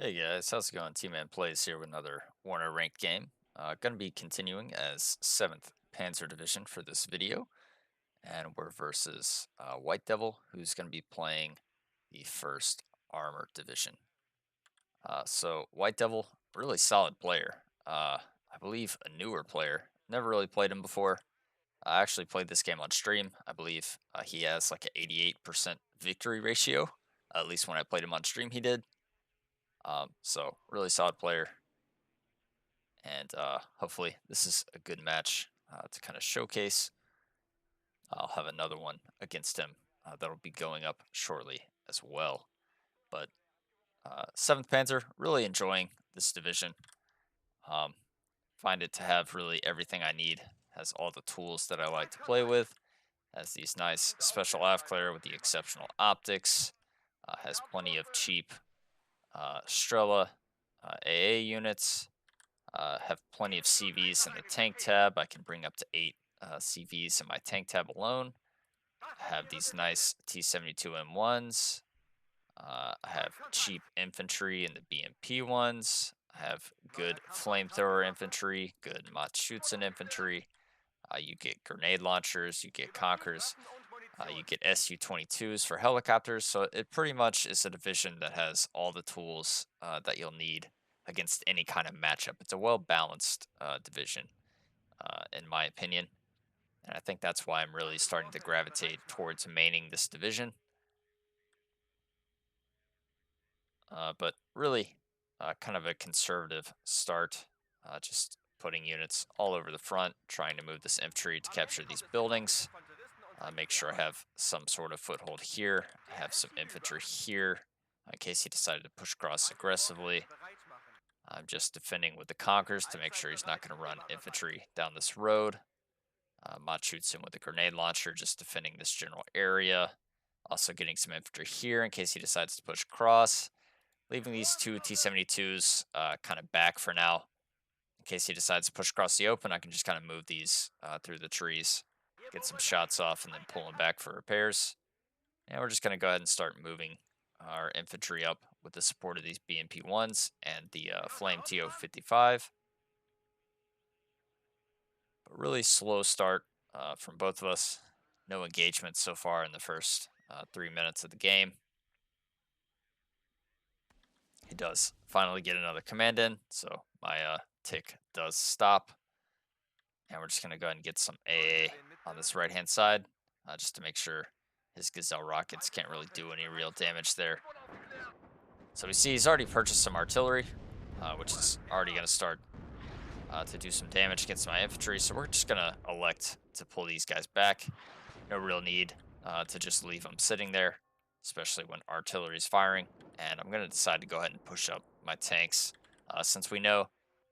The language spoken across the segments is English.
Hey guys, how's it going? tmanplays here with another Warner ranked game. Going to be continuing as 7th Panzer Division for this video, and we're versus White Devil, who's going to be playing the 1st Armor Division. So White Devil, really solid player. I believe a newer player. Never really played him before. I actually played this game on stream. I believe he has like an 88% victory ratio. At least when I played him on stream, he did. So really solid player. And hopefully this is a good match to kind of showcase. I'll have another one against him that'll be going up shortly as well. But 7th Panzer, really enjoying this division. Um, find it to have really everything I need. Has all the tools that I like to play with. Has these nice special AF with the exceptional optics. Has plenty of cheap Strela AA units. Have plenty of CVs in the tank tab. I can bring up to 8 CVs in my tank tab alone. I have these nice T-72 M1s. I have cheap infantry in the BMP ones. I have good flamethrower infantry, good Matschützen infantry. You get grenade launchers, you get Conquers, you get Su-22s for helicopters. So it pretty much is a division that has all the tools that you'll need against any kind of matchup. It's a well balanced division, in my opinion. And I think that's why I'm really starting to gravitate towards maining this division. But really, kind of a conservative start, just putting units all over the front, trying to move this infantry to capture these buildings. Make sure I have some sort of foothold here. I have some infantry here in case he decided to push across aggressively. I'm just defending with the Conquers to make sure he's not going to run infantry down this road. Mott shoots him with a grenade launcher, just defending this general area. Also getting some infantry here in case he decides to push across. Leaving these two T-72s kind of back for now. In case he decides to push across the open, I can just kind of move these through the trees. Get some shots off and then pull them back for repairs. And we're just going to go ahead and start moving our infantry up with the support of these BMP-1s and the Flame TO-55. But really slow start from both of us. No engagement so far in the first 3 minutes of the game. He does finally get another command in, so my tick does stop. And we're just going to go ahead and get some AA on this right-hand side, just to make sure his Gazelle rockets can't really do any real damage there. So we see he's already purchased some artillery, which is already going to start to do some damage against my infantry. So we're just going to elect to pull these guys back. No real need to just leave them sitting there, especially when artillery is firing. And I'm going to decide to go ahead and push up my tanks. Since we know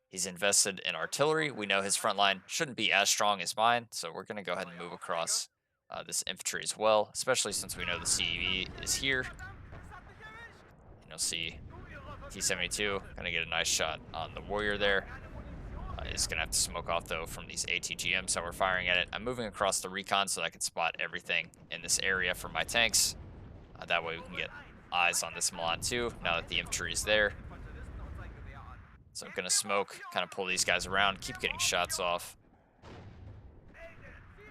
he's invested in artillery, we know his front line shouldn't be as strong as mine. So we're going to go ahead and move across this infantry as well, especially since we know the CEV is here. And you'll see T-72 going to get a nice shot on the warrior there. Is going to have to smoke off, though, from these ATGMs that we're firing at it. I'm moving across the recon so that I can spot everything in this area for my tanks. That way we can get eyes on this Milan, too, now that the infantry is there. So I'm going to smoke, kind of pull these guys around, keep getting shots off.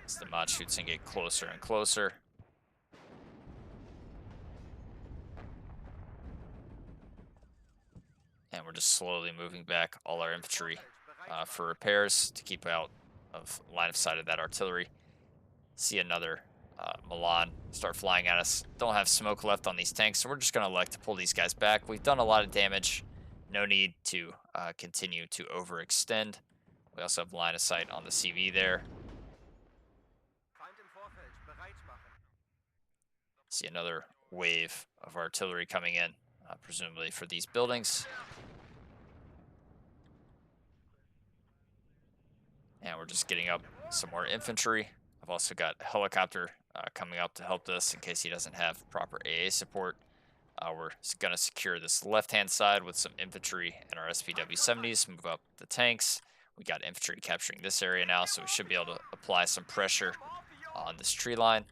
As the mod shoots and get closer and closer. And we're just slowly moving back all our infantry for repairs to keep out of line of sight of that artillery. See another Milan start flying at us. Don't have smoke left on these tanks, so we're just going to elect to pull these guys back. We've done a lot of damage. No need to continue to overextend. We also have line of sight on the CV there. See another wave of artillery coming in, presumably for these buildings. And we're just getting up some more infantry. I've also got a helicopter coming up to help this in case he doesn't have proper AA support. We're going to secure this left-hand side with some infantry and our SPW-70s, move up the tanks. We got infantry capturing this area now, so we should be able to apply some pressure on this tree line.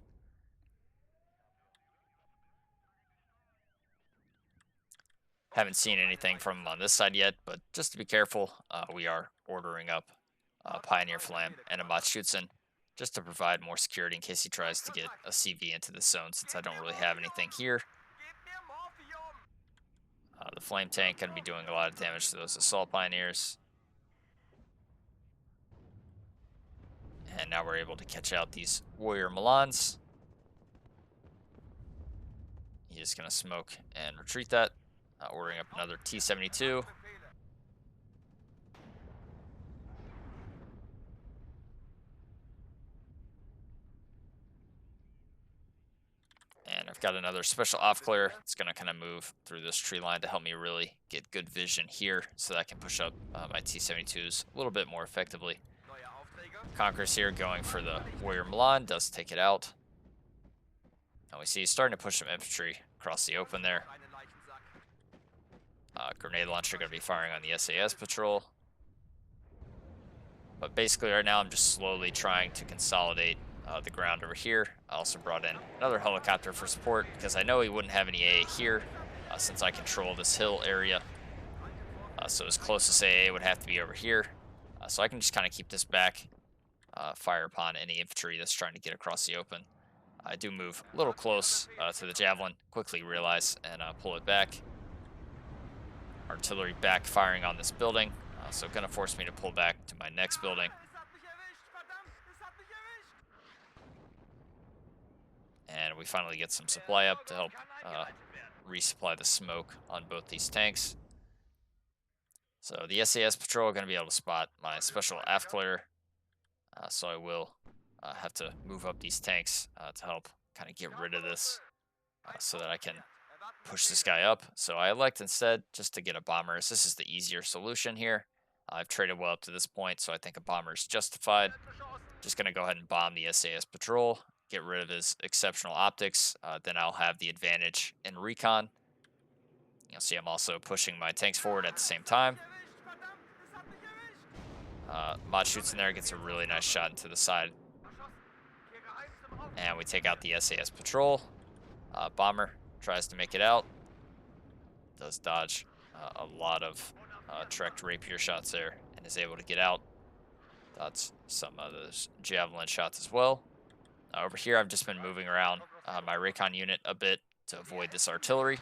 Haven't seen anything from them on this side yet, but just to be careful, we are ordering up Pioneer Flam and a Matschützen just to provide more security in case he tries to get a CV into the zone, since I don't really have anything here. The Flame Tank going to be doing a lot of damage to those Assault Pioneers. And now we're able to catch out these Warrior Milans. He's just going to smoke and retreat that. Ordering up another T-72. And I've got another special off clear. It's going to kind of move through this tree line to help me really get good vision here so that I can push up my T-72s a little bit more effectively. Conqueror's here going for the Warrior Milan, does take it out. And we see he's starting to push some infantry across the open there. Grenade launcher going to be firing on the SAS patrol. But basically right now I'm just slowly trying to consolidate the ground over here. I also brought in another helicopter for support because I know he wouldn't have any AA here since I control this hill area. So his closest AA would have to be over here. So I can just kind of keep this back, fire upon any infantry that's trying to get across the open. I do move a little close to the javelin, quickly realize, and pull it back. Artillery back firing on this building, so gonna force me to pull back to my next building. And we finally get some supply up to help resupply the smoke on both these tanks. So the SAS patrol are going to be able to spot my special aft clear. So I will have to move up these tanks to help kind of get rid of this so that I can push this guy up. So I elect instead just to get a bomber, as this is the easier solution here. I've traded well up to this point, so I think a bomber is justified. Just going to go ahead and bomb the SAS patrol, get rid of his exceptional optics. Then I'll have the advantage in recon. You'll see I'm also pushing my tanks forward at the same time. Mod shoots in there, gets a really nice shot into the side. And we take out the SAS patrol. Bomber tries to make it out. Does dodge a lot of direct rapier shots there and is able to get out. Dodge some of those javelin shots as well. Over here, I've just been moving around my recon unit a bit to avoid this artillery.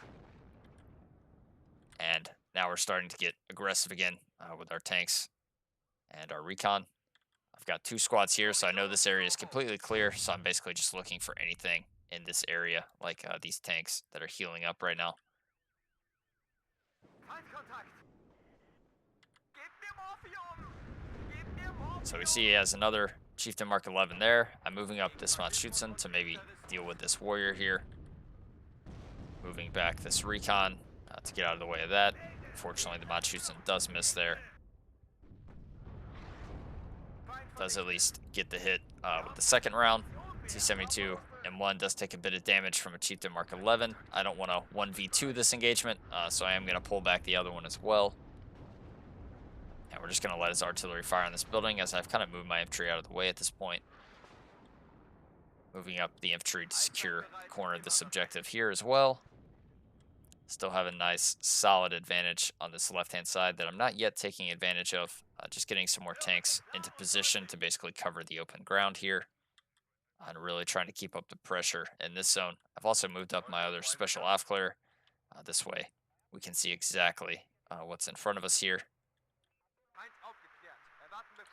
And now we're starting to get aggressive again with our tanks and our recon. I've got 2 squads here, so I know this area is completely clear. So I'm basically just looking for anything in this area, like these tanks that are healing up right now. So we see he has another Chieftain Mark 11 there. I'm moving up this Matschützen to maybe deal with this warrior here. Moving back this recon to get out of the way of that. Unfortunately, the Matschützen does miss there. Does at least get the hit with the second round. T-72 M1 does take a bit of damage from a Chieftain Mark 11. I don't want to 1v2 this engagement, so I am going to pull back the other one as well. And we're just going to let his artillery fire on this building, as I've kind of moved my infantry out of the way at this point. Moving up the infantry to secure the corner of this objective here as well. Still have a nice solid advantage on this left-hand side that I'm not yet taking advantage of. Just getting some more tanks into position to basically cover the open ground here. And really trying to keep up the pressure in this zone. I've also moved up my other special off clear. This way we can see exactly what's in front of us here.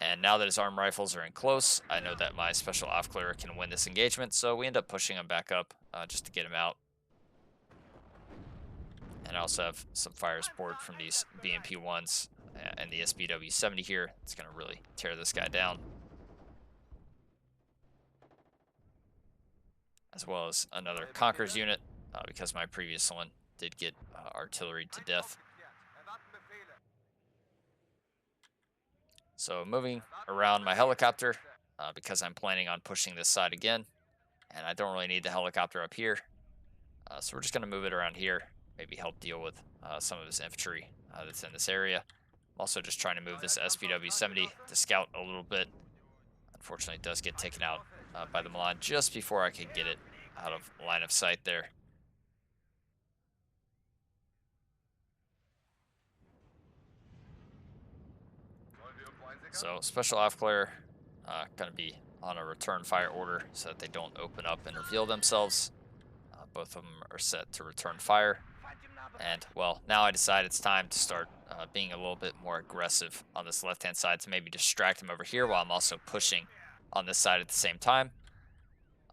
And now that his arm rifles are in close, I know that my special off clear can win this engagement, so we end up pushing him back up just to get him out. And I also have some fire support from these BMP-1s and the SBW-70 here. It's going to really tear this guy down. As well as another Conqueror's unit, because my previous one did get artillery to death. So moving around my helicopter, because I'm planning on pushing this side again, and I don't really need the helicopter up here. So we're just going to move it around here, maybe help deal with some of his infantry that's in this area. I'm also just trying to move this SPW-70 to scout a little bit. Unfortunately, it does get taken out by the Milan just before I could get it out of line of sight there. So special off player going to be on a return fire order so that they don't open up and reveal themselves. Both of them are set to return fire. And, well, now I decide it's time to start being a little bit more aggressive on this left-hand side to maybe distract him over here while I'm also pushing on this side at the same time.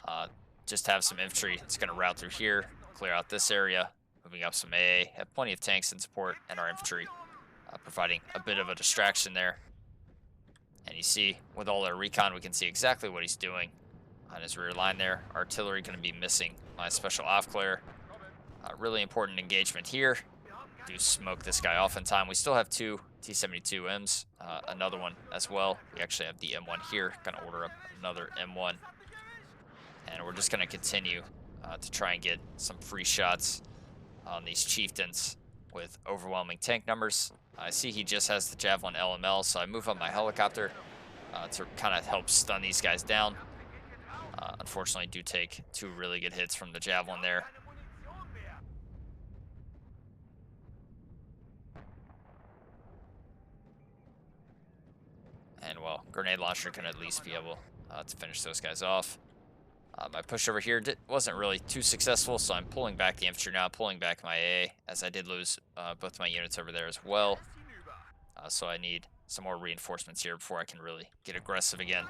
Uh, just have some infantry that's going to route through here, clear out this area, moving up some AA, have plenty of tanks in support, and our infantry providing a bit of a distraction there. And you see, with all our recon, we can see exactly what he's doing on his rear line there. Artillery going to be missing my special off clear. Really important engagement here. Do smoke this guy off in time. We still have two T-72Ms, another one as well. We actually have the M1 here. Gonna order up another M1. And we're just gonna continue to try and get some free shots on these chieftains with overwhelming tank numbers. I see he just has the Javelin LML, so I move up my helicopter to kind of help stun these guys down. Unfortunately, do take two really good hits from the Javelin there. And, well, grenade launcher can at least be able to finish those guys off. My push over here wasn't really too successful, so I'm pulling back the infantry now, pulling back my AA, as I did lose both my units over there as well. So I need some more reinforcements here before I can really get aggressive again.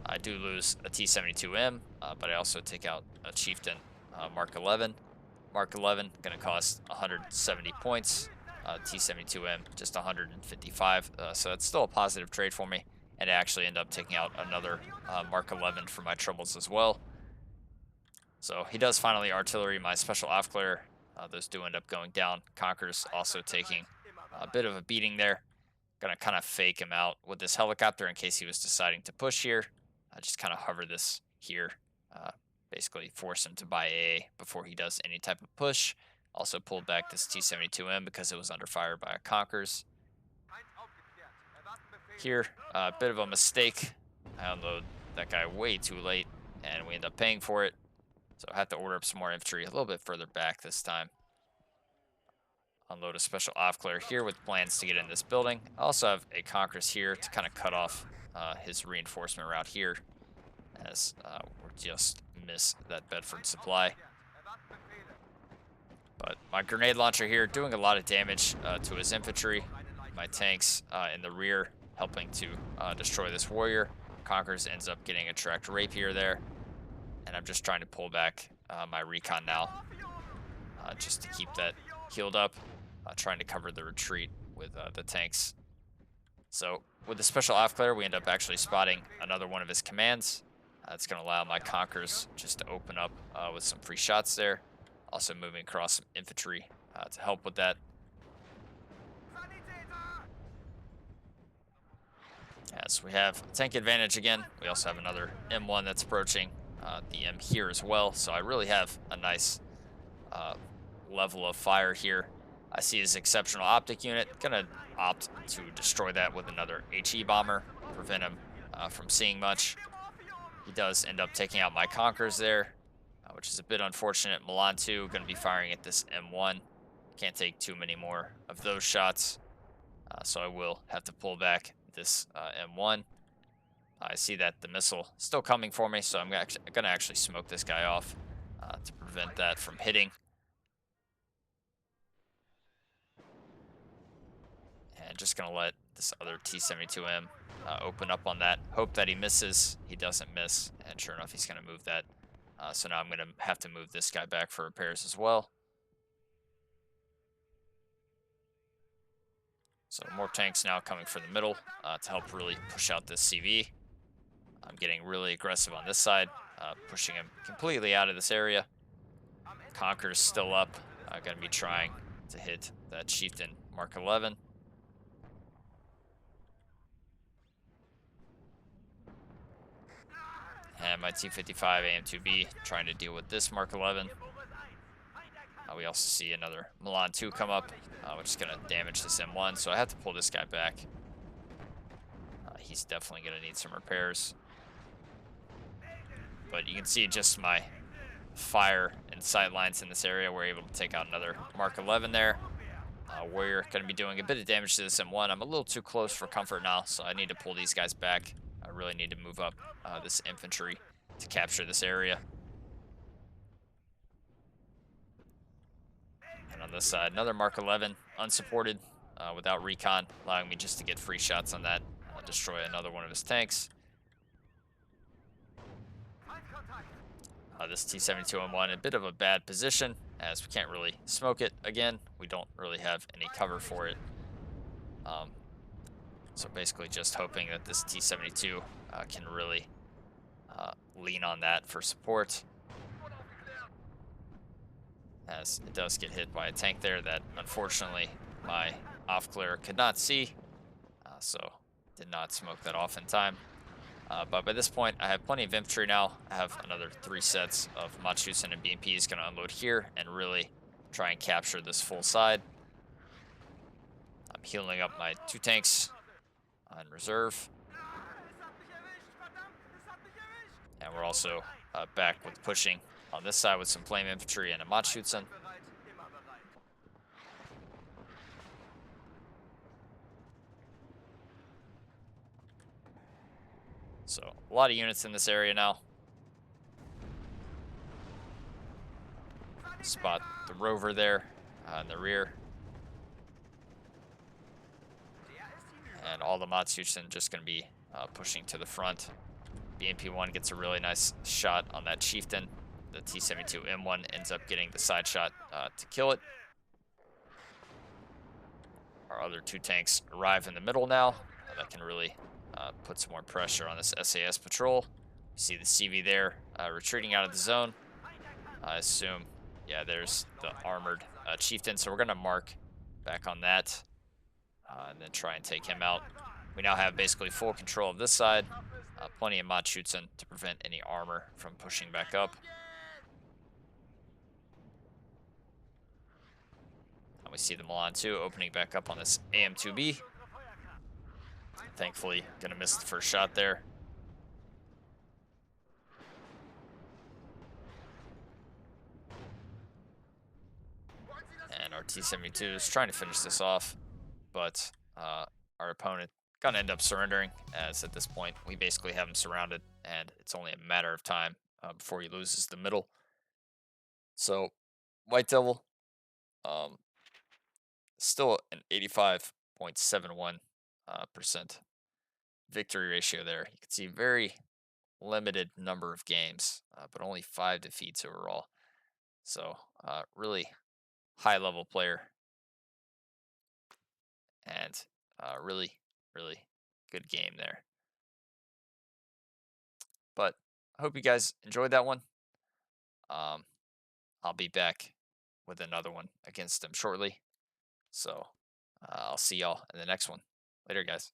I do lose a T-72M, but I also take out a chieftain, Mark 11. Mark 11 going to cost 170 points. T-72M just 155, so it's still a positive trade for me, and I actually end up taking out another Mark 11 for my troubles as well. So he does finally artillery my special off clear. Those do end up going down. Conquer's also taking a bit of a beating there. Gonna kind of fake him out with this helicopter in case he was deciding to push here. I just kind of hover this here, basically force him to buy AA before he does any type of push. Also pulled back this T-72M because it was under fire by a Conquers. Here, a bit of a mistake. I unload that guy way too late, and we end up paying for it. So I have to order up some more infantry a little bit further back this time. Unload a special off clear here with plans to get in this building. I also have a Conquerors here to kind of cut off his reinforcement route here, as we just miss that Bedford supply. But my grenade launcher here doing a lot of damage to his infantry. My tanks in the rear helping to destroy this warrior. Conquerors ends up getting a tracked rapier there. And I'm just trying to pull back my recon now just to keep that healed up. Trying to cover the retreat with the tanks. So with the special off clear, we end up actually spotting another one of his commands. It's going to allow my Conquerors just to open up with some free shots there. Also moving across some infantry to help with that. Yes, we have tank advantage again. We also have another M1 that's approaching the M here as well. So I really have a nice level of fire here. I see his exceptional optic unit. Gonna opt to destroy that with another HE bomber, prevent him from seeing much. He does end up taking out my Conquerors there, which is a bit unfortunate. Milan 2 going to be firing at this M1. Can't take too many more of those shots, so I will have to pull back this M1. I see that the missile still coming for me, so I'm going to actually smoke this guy off to prevent that from hitting. And just going to let this other T-72M open up on that. Hope that he misses. He doesn't miss, and sure enough, he's going to move that. So now I'm going to have to move this guy back for repairs as well. So more tanks now coming from the middle to help really push out this CV. I'm getting really aggressive on this side, pushing him completely out of this area. Conqueror's still up. I'm going to be trying to hit that chieftain Mark 11. And my T-55 AM2B trying to deal with this Mark 11. We also see another Milan 2 come up, which is going to damage this M1, so I have to pull this guy back. He's definitely going to need some repairs. But you can see just my fire and sight lines in this area. We're able to take out another Mark 11 there. Warrior going to be doing a bit of damage to this M1. I'm a little too close for comfort now, so I need to pull these guys back. I really need to move up this infantry to capture this area. And on this side, another Mark 11, unsupported, without recon, allowing me just to get free shots on that. Destroy another one of his tanks. This T-72M1, a bit of a bad position, as we can't really smoke it. Again, we don't really have any cover for it. So basically just hoping that this T-72 can really lean on that for support, as it does get hit by a tank there that unfortunately my off-clear could not see, so did not smoke that off in time. But by this point, I have plenty of infantry now. I have another 3 sets of Machusen and BMPs going to unload here and really try and capture this full side. I'm healing up my 2 tanks on reserve. And we're also back with pushing on this side with some flame infantry and a Machusen. So a lot of units in this area now. Spot the rover there in the rear. And all the Machusen just going to be pushing to the front. BMP-1 gets a really nice shot on that chieftain. The T-72M1 ends up getting the side shot to kill it. Our other 2 tanks arrive in the middle now. That can really put some more pressure on this SAS patrol. You see the CV there retreating out of the zone. I assume, yeah, there's the armored chieftain. So we're going to mark back on that and then try and take him out. We now have basically full control of this side. Plenty of Machusen to prevent any armor from pushing back up. And we see the Milan 2 opening back up on this AM2B. Thankfully, gonna miss the first shot there. And our T-72 is trying to finish this off, but our opponent gonna end up surrendering, as at this point we basically have him surrounded, and it's only a matter of time before he loses the middle. So, White Devil, still an 85.71% victory ratio there. You can see very limited number of games, but only 5 defeats overall. So, really high level player, and really, really good game there. But I hope you guys enjoyed that one. Um, I'll be back with another one against them shortly. So I'll see y'all in the next one. Later, guys.